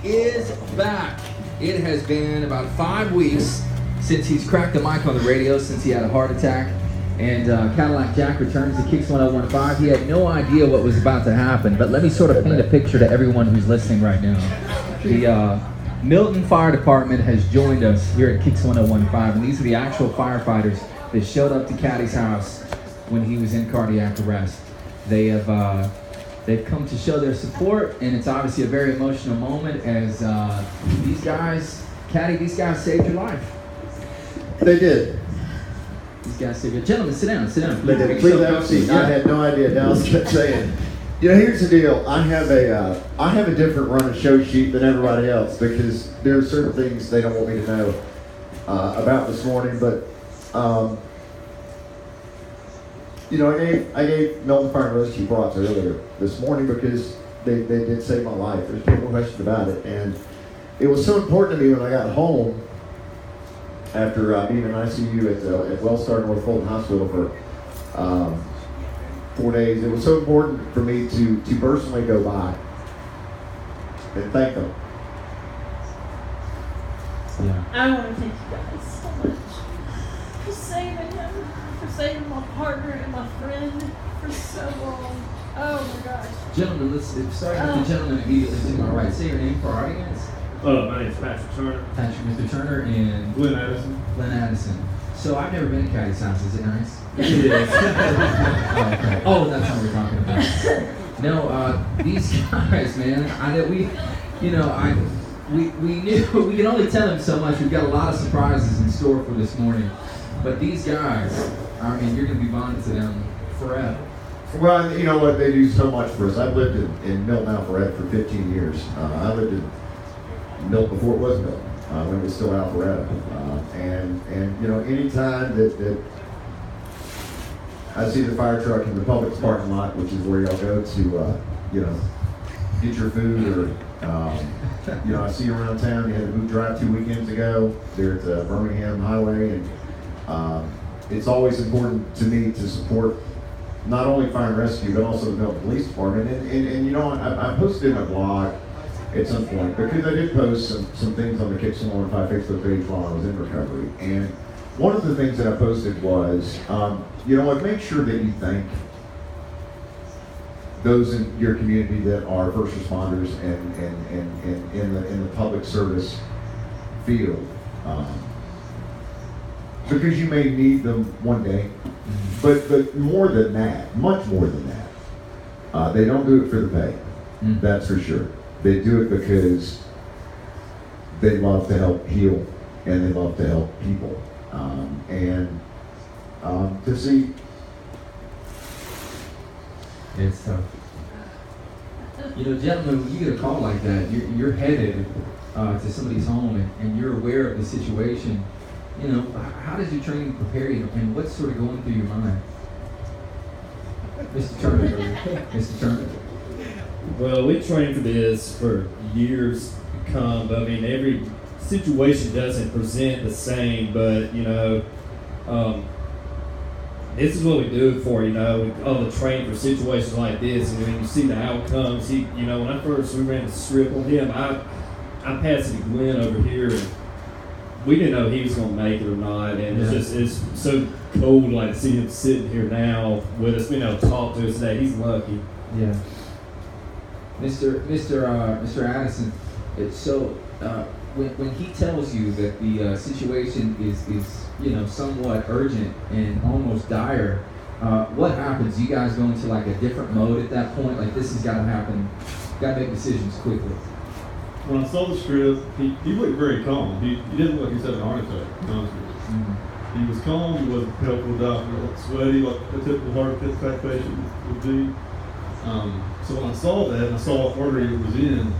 is back. It has been about 5 weeks since he's cracked the mic on the radio, since he had a heart attack. And Cadillac Jack returns to Kicks 1015. He had no idea what was about to happen, but let me sort of paint a picture to everyone who's listening right now. The Milton Fire Department has joined us here at Kicks 1015, and these are the actual firefighters that showed up to Caddy's house when he was in cardiac arrest. They've come to show their support, and it's obviously a very emotional moment as these guys saved your life. They did. These guys saved your life. Gentlemen, sit down. They did. Please have a seat. I had no idea. Dallas kept saying, you know, here's the deal. I have a different run of show sheet than everybody else because there are certain things they don't want me to know about this morning, but you know, I gave Milton Fire and Rescue props earlier this morning because they did save my life. There's no question about it. And it was so important to me when I got home after being in ICU at Wellstar North Fulton Hospital for 4 days. It was so important for me to personally go by and thank them. Yeah. I want to thank you guys so much for saving him, for saving my partner and my friend for so long. Oh my gosh. Gentlemen, let's start with the gentleman immediately to my right. Say your name for our audience. My name's Patrick Turner. Mr. Turner and Glenn Addison. Glenn Addison. So I've never been to Caddy's house. Is it nice? It is. Okay. Oh, that's what we're talking about. No, these guys, man. We knew we can only tell him so much. We've got a lot of surprises in store for this morning. But these guys, I mean, you're going to be bonded to them forever. Well, you know what? They do so much for us. I've lived in Milton Alpharetta for 15 years. I lived in Milton before it was Milton, when it was still Alpharetta. And you know, anytime that I see the fire truck in the public parking lot, which is where y'all go to, you know, get your food, or you know, I see you around town. You had a boot drive 2 weekends ago there at the Birmingham Highway, and it's always important to me to support not only fire and rescue, but also the Milton Police Department. And you know, I posted in my blog at some point, because I did post some things on the Kicks 115 Facebook page while I was in recovery. And one of the things that I posted was, you know what, make sure that you thank those in your community that are first responders and in the public service field. Because you may need them one day, but more than that, much more than that, they don't do it for the pay. That's for sure. They do it because they love to help heal and they love to help people. To see, It's tough. You know, gentlemen, when you get a call like that, you're headed to somebody's home and you're aware of the situation. You know, how does your training prepare you, and what's sort of going through your mind? Mr. Turner. Mr. Turner. Well, we trained for this for years to come. I mean, every situation doesn't present the same, but, you know, this is what we do it for, you know. We all train for situations like this, and when you see the outcomes, you know, when we ran the strip on him, I passed it to Glenn over here, and we didn't know he was going to make it or not, and it's so cool, like, to see him sitting here now with us, you know, talk to us today. He's lucky. Yeah. Mr. Addison, so when he tells you that the situation is you know, somewhat urgent and almost dire, what happens? You guys go into like a different mode at that point? Like, this has got to happen, got to make decisions quickly. When I saw the strip, he looked very calm. He didn't look like he was having a heart attack, to be honest with you. Mm-hmm. He was calm, he wasn't pale to the doctor, he wasn't sweaty like a typical heart attack patient would be. So when I saw that, and I saw what artery it was in,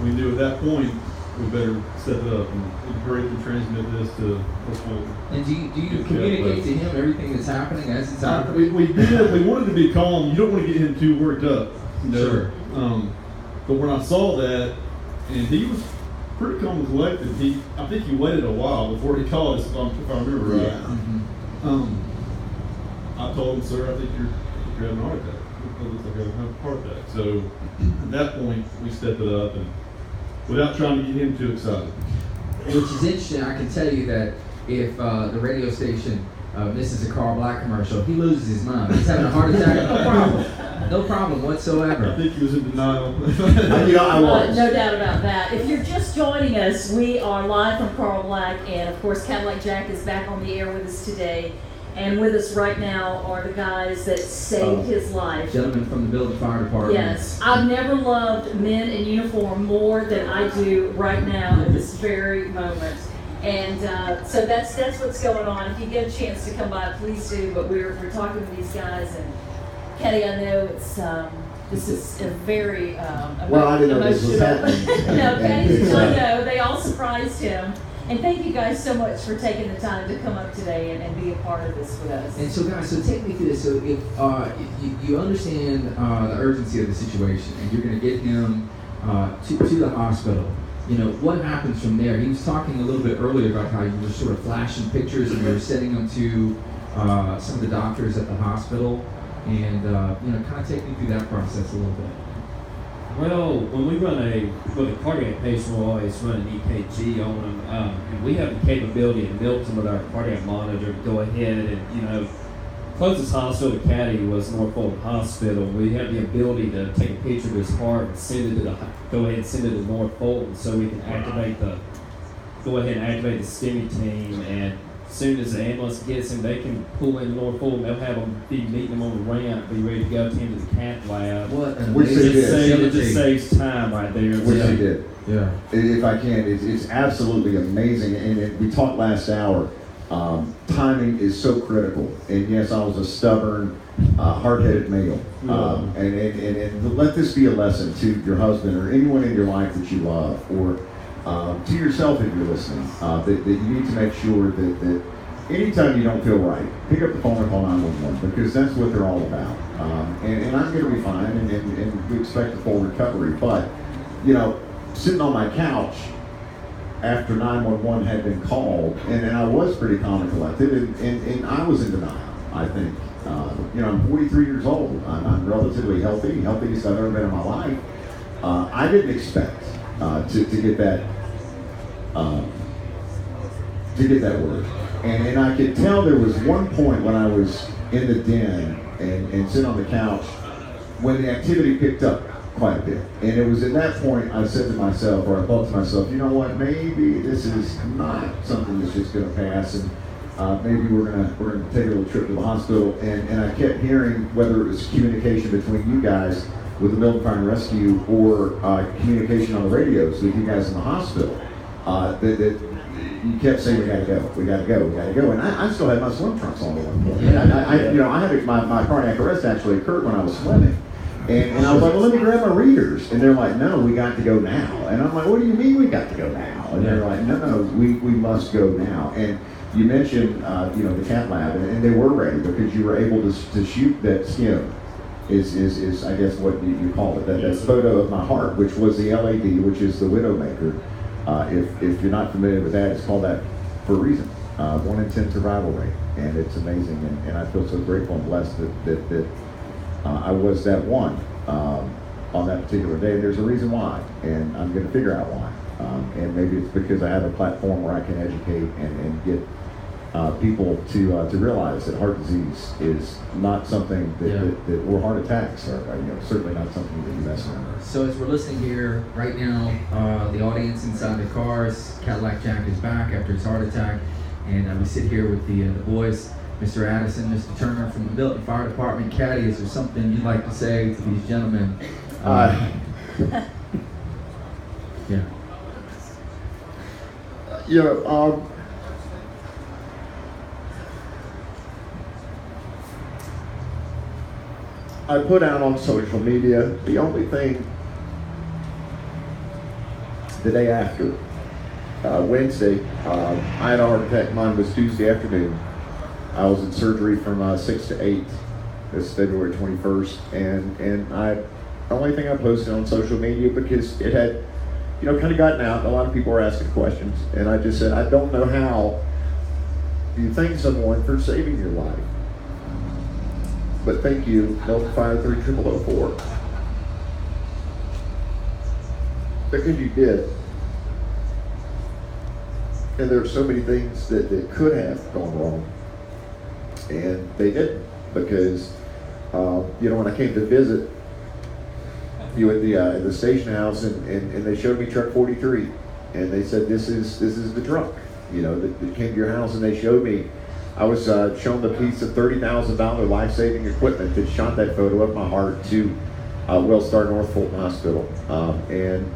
we knew at that point we better step it up and hurry to transmit this to what's going on. And do you communicate to him everything that's happening as it's happening? We did. We wanted to be calm. You don't want to get him too worked up. You know? Sure. But when I saw that, and he was pretty calm and collected, I think he waited a while before he called us, if I remember right. Yeah. Mm-hmm. I told him, sir, I think you're having a heart attack. It looks like you're having a heart attack. So at that point, we stepped it up, and without trying to get him too excited. Which is interesting. I can tell you that if the radio station misses a Carl Black commercial, he loses his mind. He's having a heart attack. No problem. No problem I whatsoever. think he was in denial. I was. No doubt about that. If you're just joining us, we are live from Carl Black, and of course Cadillac Jack is back on the air with us today. And with us right now are the guys that saved his life. Gentlemen from the Building Fire Department. Yes, I've never loved men in uniform more than I do right now at this very moment. And so that's what's going on. If you get a chance to come by, please do. But we're talking with these guys, and Kenny, I know it's this is a very Well, I didn't know this was emotional- happening. No, Kenny, And I know they all surprised him. And thank you guys so much for taking the time to come up today and be a part of this with us. And so, guys, so take me through this. So, if you understand the urgency of the situation, and you're going to get him to the hospital, you know, what happens from there? He was talking a little bit earlier about how you were sort of flashing pictures and you were sending them to some of the doctors at the hospital, and you know, kind of take me through that process a little bit. Well, when we run with a cardiac patient, we'll always run an EKG on them. And we have the capability in Milton with our cardiac monitor to go ahead and, you know, closest hospital to Caddy was Norfolk Hospital. We have the ability to take a picture of his heart and send it to go ahead and send it to Norfolk, so we can go ahead and activate the STEMI team. And as soon as the ambulance gets him, they can pull in Norfolk. They'll have him be meeting him on the ramp, be ready to go to him to the cath lab. What an Which they amazing did. It just saves time right there. Which they did. Yeah. If I can, it's absolutely amazing. And we talked last hour. Timing is so critical. And yes, I was a stubborn, hard-headed male. And let this be a lesson to your husband or anyone in your life that you love, or to yourself if you're listening, that you need to make sure that anytime you don't feel right, pick up the phone and call 911, because that's what they're all about. And I'm going to be fine, and we expect a full recovery. But, you know, sitting on my couch after 911 had been called, and I was pretty calm and collected, and I was in denial, I think. You know, I'm 43 years old. I'm relatively healthiest I've ever been in my life. I didn't expect to get that word. And I could tell there was one point when I was in the den and sitting on the couch when the activity picked up quite a bit. And it was at that point I said to myself, or I thought to myself, you know what, maybe this is not something that's just going to pass, and maybe we're gonna take a little trip to the hospital. And I kept hearing, whether it was communication between you guys with the Building Fire and Rescue, or communication on the radios with you guys in the hospital, that you kept saying, we gotta go. And I still had my swim trunks on at one point. Yeah. I had my cardiac arrest actually occurred when I was swimming. And I was like, well, let me grab my readers. And they're like, no, we got to go now. And I'm like, what do you mean we got to go now? And they're like, no, we must go now. And you mentioned, the cath lab, and they were ready because you were able to shoot that skim, is I guess what you call it, that photo of my heart, which was the LAD, which is the Widowmaker. If you're not familiar with that, it's called that for a reason. 1 in 10 survival rate, and it's amazing. And I feel so grateful and blessed that I was that one on that particular day. There's a reason why, and I'm going to figure out why. And maybe it's because I have a platform where I can educate and get people to realize that heart disease is not something that or heart attacks are certainly not something that you mess around with. So as we're listening here right now, the audience inside the cars, Cadillac Jack is back after his heart attack, and we sit here with the boys, Mr. Addison, Mr. Turner from the Milton Fire Department. Caddy, is there something you'd like to say to these gentlemen? I put out on social media the only thing the day after, Wednesday, I had a heart attack. Mine was Tuesday afternoon. I was in surgery from 6 to 8. This is February 21st, and the only thing I posted on social media, because it had, kind of gotten out. A lot of people were asking questions, and I just said, I don't know how you thank someone for saving your life, but thank you, Milton Fire 30004, because you did. And there are so many things that could have gone wrong, and they didn't, because when I came to visit you at the station house, and they showed me truck 43, and they said this is the truck, that came to your house, and they showed me. I was shown the piece of $30,000 life-saving equipment that shot that photo up my heart to Wellstar North Fulton Hospital, and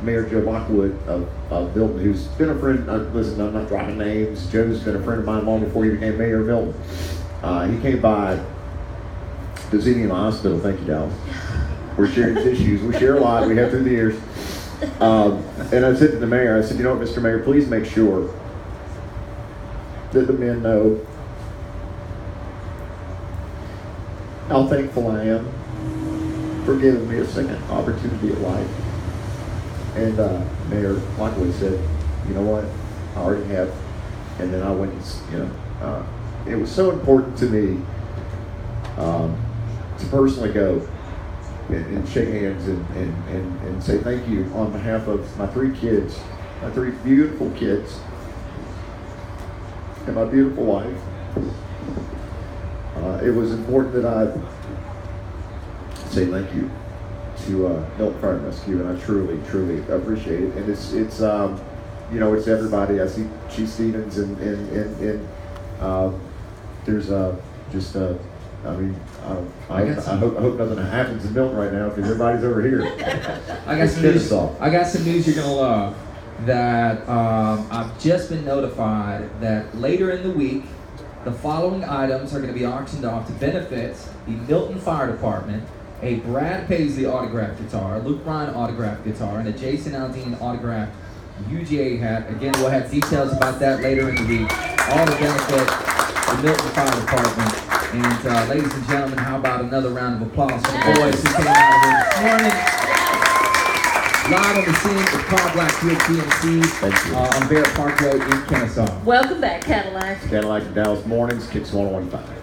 Mayor Joe Lockwood of Milton, who's been a friend. Listen, I'm not dropping names. Joe's been a friend of mine long before he became mayor of Milton. He came by to see me in the hospital. Thank you, Dallas. We're sharing tissues. We share a lot. We have through the years. And I said to the mayor, I said, Mr. Mayor, please make sure that the men know how thankful I am for giving me a second opportunity at life. And Mayor Lockwood said, you know what, I already have. And then I went, it was so important to me to personally go and shake hands and say thank you on behalf of my three kids, my three beautiful kids, and my beautiful wife. It was important that I say thank you to Milton Fire and Rescue, and I truly, truly appreciate it. And it's it's everybody. I see Chief Stevens, and there's I hope nothing happens in Milton right now, because everybody's over here. I got some news you're gonna love. That I've just been notified that later in the week, the following items are going to be auctioned off to benefit the Milton Fire Department: a Brad Paisley autographed guitar, Luke Ryan autographed guitar, and a Jason Aldean autographed UGA hat. Again, we'll have details about that later in the week. All to benefit the Milton Fire Department. And ladies and gentlemen, how about another round of applause for the boys who came out here this morning? Live on the scene with Carl Blackfield PNC on Barrett Park Road in Kennesaw. Welcome back, Cadillac. Cadillac Dallas Mornings, Kicks 101.5.